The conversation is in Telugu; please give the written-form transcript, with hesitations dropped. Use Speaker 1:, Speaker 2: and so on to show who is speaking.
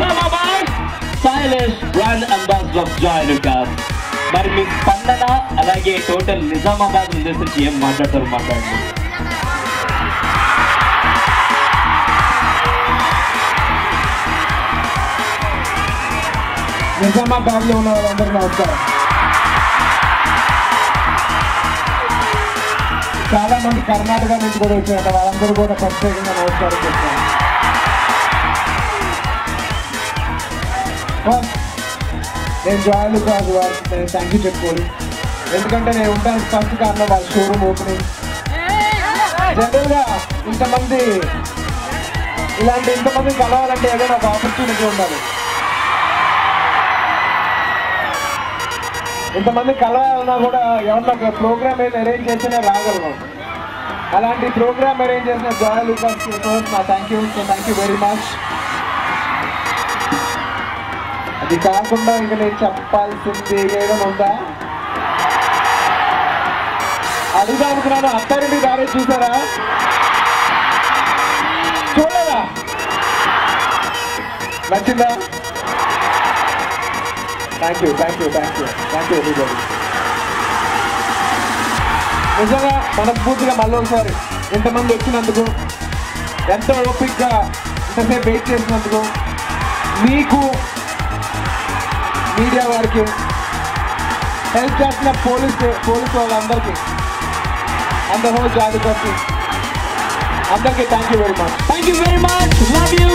Speaker 1: Nizamabad stylish brand ambassador of Joy Lukas. మరి మీ స్పందన అలాగే టోటల్ నిజామాబాద్ ఉద్దేశించి ఏం మాట్లాడతారు? మాట్లాడండి.
Speaker 2: నిజామాబాద్ లో ఉన్న వాళ్ళందరూ నమస్కారం. చాలా మంది కర్ణాటక నుంచి కూడా వచ్చారు, వాళ్ళందరూ కూడా ప్రత్యేకంగా నమస్కారం చెప్తాను. నేను జాయ్ లుకాస్ వారికి నేను థ్యాంక్ యూ చెప్పుకోవాలి. ఎందుకంటే నేను ఉంటాను ఫస్ట్ కారణం వాళ్ళ షోరూమ్ ఓపెనింగ్. జనరల్గా ఇంతమంది కలవాలంటే ఏదైనా ఒక ఆపర్చునిటీ ఉండాలి. ఇంతమంది కలవాలన్నా కూడా ఎవరన్నా ఒక ప్రోగ్రామ్ ఏది అరేంజ్ చేసినా రాగలను. అలాంటి ప్రోగ్రామ్ అరేంజ్ చేసిన జాయ్ లుకాస్ నా థ్యాంక్ యూ వెరీ మచ్. అది కాకుండా ఇంకా నేను చెప్పాల్సింది ఏదైనా ఉందా? అడుగుదా అనుకున్నాను. అత్తారింటి దారి చూసారా? చూడలేదా? నచ్చిందా? Thank you everybody. నిజంగా మనస్ఫూర్తిగా మళ్ళీ ఒకసారి ఇంతమంది వచ్చినందుకు, ఎంతో ఓపిక్గా ఇంతసేపు వెయిట్ చేసినందుకు, మీకు మీడియా వారికి, హెల్ప్ చేసిన పోలీస్ వాళ్ళందరికీ, అండ్ హోల్ జాయ్ లుకాస్ అందరికీ thank you very much.
Speaker 1: Thank you very much. Love you.